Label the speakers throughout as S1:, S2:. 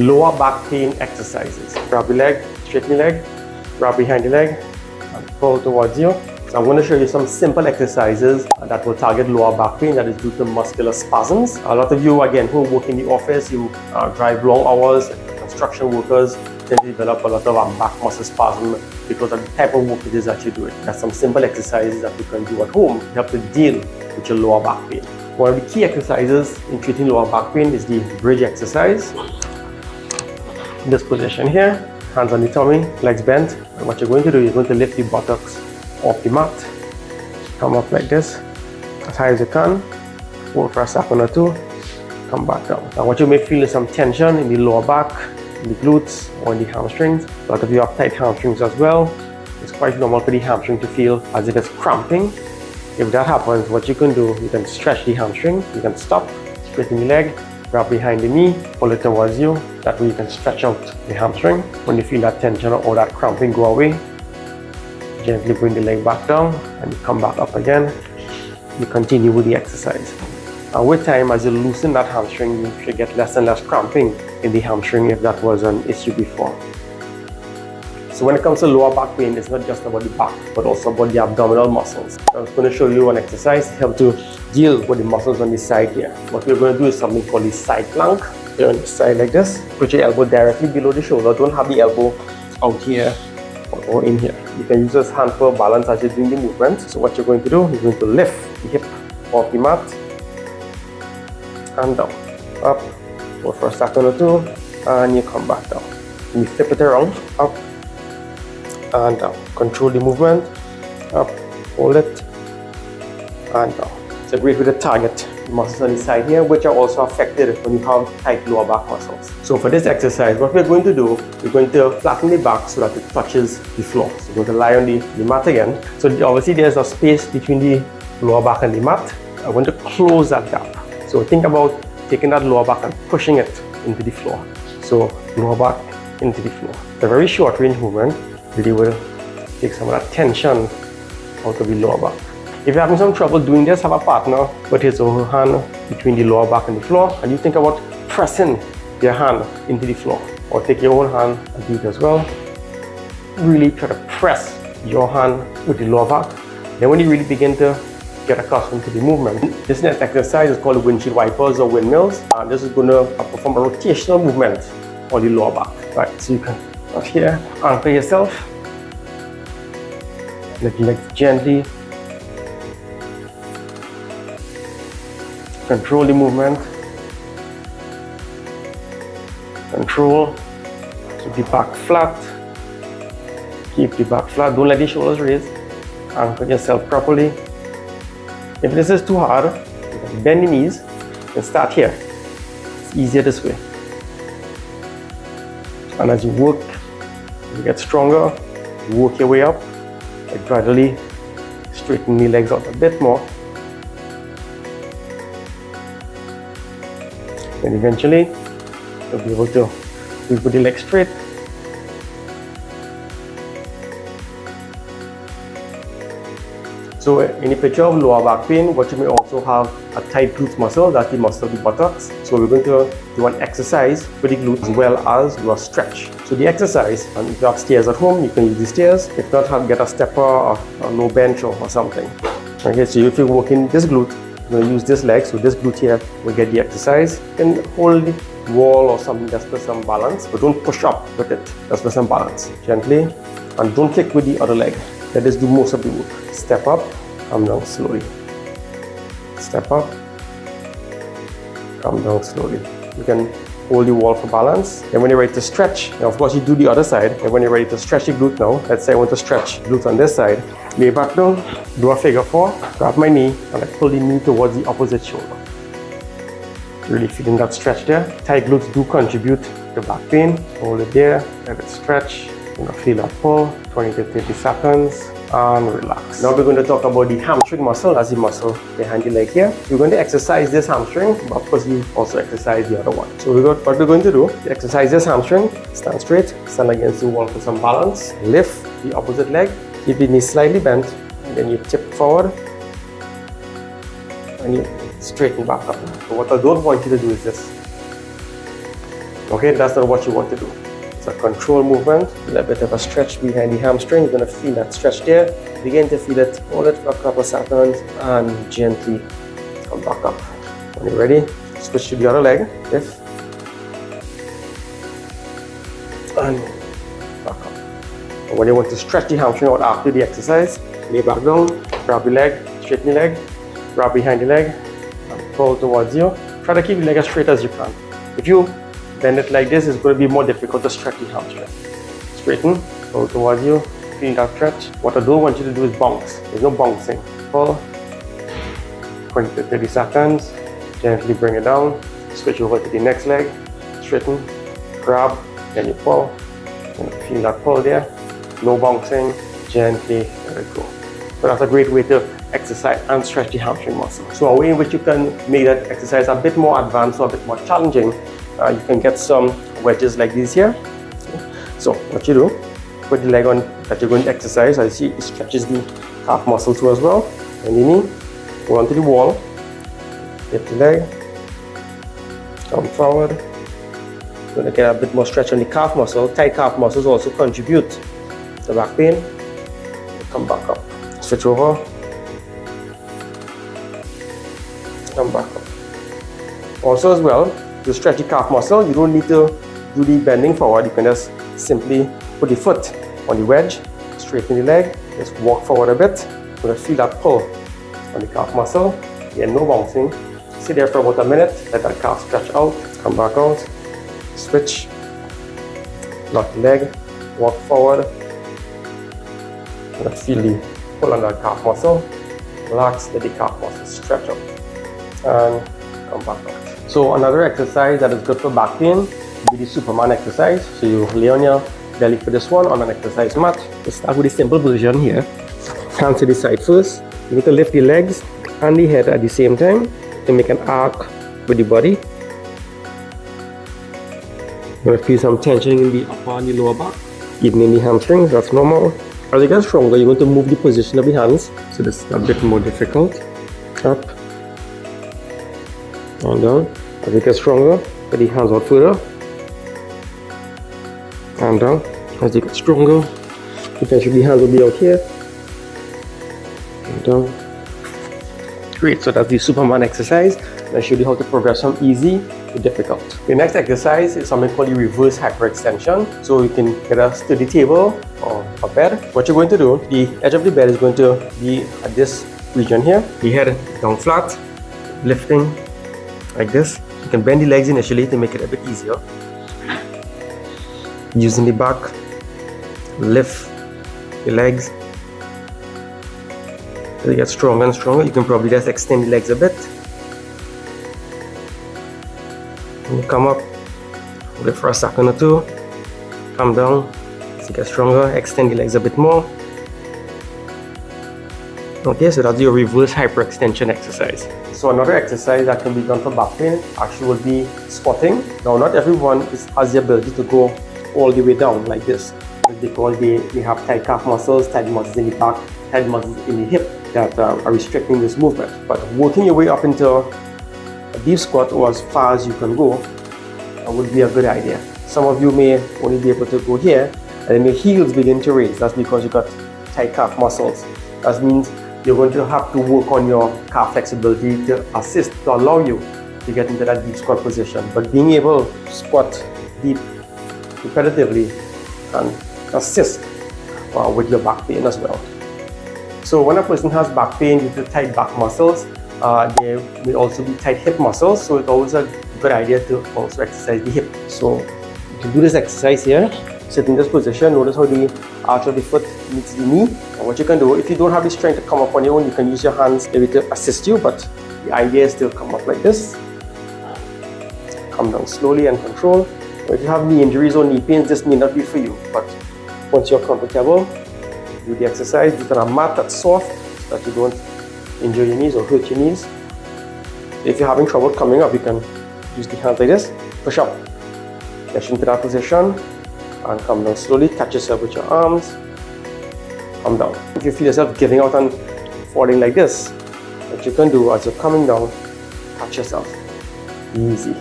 S1: lower back pain exercises. Grab the leg, straighten the leg, grab behind the leg, and pull towards you. So I'm going to show you some simple exercises that will target lower back pain that is due to muscular spasms. A lot of you, again, who work in the office, you drive long hours, construction workers tend to develop a lot of back muscle spasm because of the type of work it is that you're doing. There's some simple exercises that you can do at home to help to deal with your lower back pain. One of the key exercises in treating lower back pain is the bridge exercise. In this position here, hands on the tummy, legs bent. And what you're going to do, you're going to lift the buttocks off the mat. Come up like this, as high as you can. Hold for a second or two. Come back down. Now what you may feel is some tension in the lower back, in the glutes, or in the hamstrings. A lot of you have tight hamstrings as well. It's quite normal for the hamstring to feel as if it's cramping. If that happens, what you can do, you can stretch the hamstring. You can stop, straighten the leg, grab behind the knee, pull it towards you. That way you can stretch out the hamstring. When you feel that tension or that cramping go away, gently bring the leg back down and you come back up again. You continue with the exercise. And with time, as you loosen that hamstring, you should get less and less cramping in the hamstring if that was an issue before. So when it comes to lower back pain, it's not just about the back, but also about the abdominal muscles. I'm going to show you an exercise to help to deal with the muscles on the side here. What we're going to do is something called the side plank. You're on the side like this. Put your elbow directly below the shoulder. Don't have the elbow out here or in here. You can use this hand for balance as you're doing the movement. So what you're going to do, you're going to lift the hip off the mat and down, up, go for a second or two, and you come back down. You flip it around, up and down. Control the movement, up, hold it, and down. It's a great way to target the muscles on the side here, which are also affected when you have tight lower back muscles. So for this exercise, what we're going to do, we're going to flatten the back so that it touches the floor. So we're going to lie on the mat again. So obviously there's a space between the lower back and the mat. I want to close that gap. So think about taking that lower back and pushing it into the floor. So lower back into the floor. It's a very short range movement. Really will take some of that tension out of the lower back. If you're having some trouble doing this, have a partner put his or her hand between the lower back and the floor, and you think about pressing your hand into the floor. Or take your own hand and do it as well. Really try to press your hand with the lower back. Then when you really begin to get accustomed to the movement, this next exercise is called windshield wipers or windmills. And this is going to perform a rotational movement on the lower back. Right, so you can up here, anchor yourself. Let your legs gently control the movement. Control. Keep the back flat. Keep the back flat. Don't let the shoulders raise. Anchor yourself properly. If this is too hard, you can bend the knees and start here. It's easier this way. And as you work, you get stronger, you work your way up, like gradually straighten the legs out a bit more. And eventually, you'll be able to put the legs straight. So in the picture of lower back pain, what you may also have a tight glute muscle, that's the muscle of the buttocks. So we're going to do an exercise for the glutes as well as do a stretch. So the exercise, and if you have stairs at home, you can use the stairs. If not, get a stepper or a low bench or something. Okay, so if you're working this glute, you're going to use this leg, so this glute here will get the exercise. You can hold the wall or something just for some balance, but don't push up with it, just for some balance. Gently, and don't kick with the other leg. Let this do most of the work. Step up, come down slowly. Step up, come down slowly. You can hold the wall for balance. And when you're ready to stretch, now of course you do the other side. And when you're ready to stretch the glute now, let's say I want to stretch glute on this side, lay back down, do a figure 4, grab my knee, and I pull the knee towards the opposite shoulder. Really feeling that stretch there. Tight glutes do contribute to back pain. Hold it there, let it stretch. You're going to feel that pull, 20 to 30 seconds. And relax. Now we're going to talk about the hamstring muscle, that's the muscle behind the leg here. We're going to exercise this hamstring, but of course you also exercise the other one. So what we're going to do, exercise this hamstring, stand straight, stand against the wall for some balance, lift the opposite leg, keep the knee slightly bent, and then you tip forward, and you straighten back up. So what I don't want you to do is this. Okay, that's not what you want to do. It's a control movement, a little bit of a stretch behind the hamstring. You're going to feel that stretch there. Begin to feel it, hold it for a couple of seconds, and gently come back up. When you're ready, switch to the other leg, lift, and back up. And when you want to stretch the hamstring out after the exercise, lay back down, grab the leg, straighten the leg, grab behind the leg, and pull towards you. Try to keep the leg as straight as you can. If you bend it like this, it's going to be more difficult to stretch the hamstring. Straighten, pull towards you, feel that stretch. What I don't want you to do is bounce. There's no bouncing. Pull, 20 to 30 seconds, gently bring it down, switch over to the next leg, straighten, grab, then you pull, and feel that pull there. No bouncing, gently let it go. So that's a great way to exercise and stretch the hamstring muscle. So a way in which you can make that exercise a bit more advanced or a bit more challenging, you can get some wedges like these here. So what you do, put the leg on that you're going to exercise. As you see, it stretches the calf muscle too as well. And the knee, go onto the wall, lift the leg, come forward. You're going to get a bit more stretch on the calf muscle. Tight calf muscles also contribute to back pain. Come back up. Switch over. Come back up. Also as well, to stretch the calf muscle, you don't need to do the bending forward. You can just simply put the foot on the wedge, straighten the leg, just walk forward a bit. You're going to feel that pull on the calf muscle. Again, no bouncing. Sit there for about a minute, let that calf stretch out, come back out, switch, lock the leg, walk forward. You're going to feel the pull on that calf muscle, relax, let the calf muscle stretch out, and come back out. So another exercise that is good for back pain would be the Superman exercise. So you lay on your belly for this one on an exercise mat. Let's start with the simple version here. Hands to the side first. You need to lift the legs and the head at the same time to make an arc with the body. You're going to feel some tension in the upper and the lower back, even in the hamstrings. That's normal. As you get stronger, you're going to move the position of the hands, so this is a bit more difficult. Up and down. As you get stronger, get the hands out further and down. As you get stronger, potentially the hands will be out here and down. Great, so that's the Superman exercise. I'll show you how to progress from easy to difficult. The next exercise is something called the reverse hyperextension. So you can get a sturdy table or a bed. What you're going to do, the edge of the bed is going to be at this region here. The head down flat, lifting like this. You can bend the legs initially to make it a bit easier. Using the back, lift the legs. As you get stronger and stronger, you can probably just extend the legs a bit. And you come up, hold it for a second or two, come down. As you get stronger, extend the legs a bit more. Okay, so that's your reverse hyperextension exercise. So another exercise that can be done for back pain actually would be squatting. Now, not everyone has the ability to go all the way down like this, because they have tight calf muscles, tight muscles in the back, tight muscles in the hip that are restricting this movement. But working your way up into a deep squat or as far as you can go would be a good idea. Some of you may only be able to go here, and then your heels begin to raise. That's because you got tight calf muscles. That means you're going to have to work on your calf flexibility to assist, to allow you to get into that deep squat position. But being able to squat deep repetitively can assist with your back pain as well. So when a person has back pain due to tight back muscles, there may also be tight hip muscles. So it's always a good idea to also exercise the hip. So you can do this exercise here. Sit in this position. Notice how the arch of the foot meets the knee. And what you can do, if you don't have the strength to come up on your own, you can use your hands maybe to assist you. But the idea is to come up like this. Come down slowly and control. If you have knee injuries or knee pains, this may not be for you. But once you're comfortable, do the exercise. Do it on a mat that's soft so that you don't injure your knees or hurt your knees. If you're having trouble coming up, you can use the hands like this. Push up. Get into that position and come down slowly. Catch yourself with your arms. Come down. If you feel yourself giving out and falling like this, what you can do as you're coming down, catch yourself. Easy.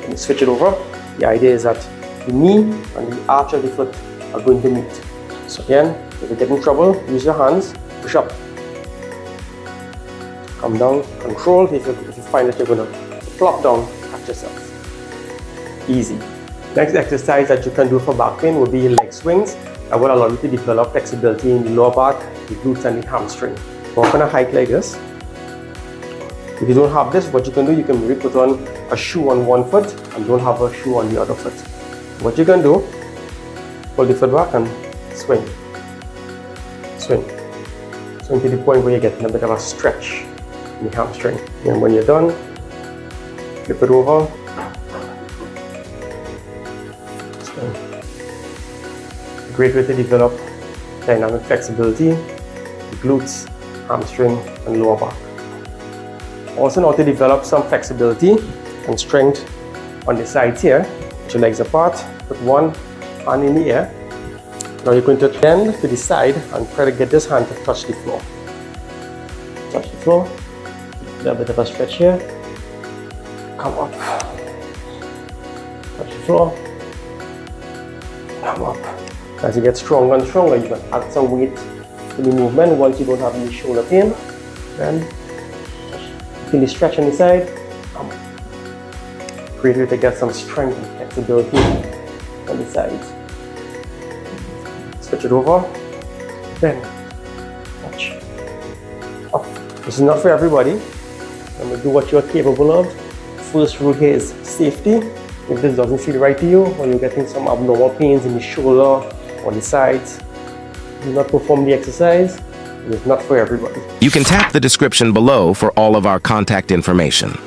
S1: And switch it over. The idea is that the knee and the arch of the foot are going to meet. So again, if you get in trouble, use your hands, push up. Come down, control. If you find that you're going to flop down, catch yourself. Easy. Next exercise that you can do for back pain will be leg swings. That will allow you to develop flexibility in the lower back, the glutes and the hamstring. Walk on a hike like this. If you don't have this, what you can do, you can maybe put on a shoe on one foot and don't have a shoe on the other foot. What you can do, pull the foot back and swing. Swing. Swing to the point where you're getting a bit of a stretch in the hamstring. And when you're done, flip it over. Swing. A great way to develop dynamic flexibility, the glutes, hamstring, and lower back. Also know how to develop some flexibility and strength on the sides here. Put your legs apart, put one hand in the air. Now you're going to bend to the side and try to get this hand to touch the floor. Touch the floor. A little bit of a stretch here. Come up. Touch the floor. Come up. As you get stronger and stronger, you can add some weight to the movement once you don't have any shoulder pain. Then feel the stretch on the side. Come up. Great way to get some strength and flexibility on the sides. Switch it over. Then touch. Up. This is not for everybody. Remember, do what you're capable of. First rule here is safety. If this doesn't feel right to you, or you're getting some abnormal pains in the shoulder or the sides, do not perform the exercise. It is not for everybody.
S2: You can tap the description below for all of our contact information.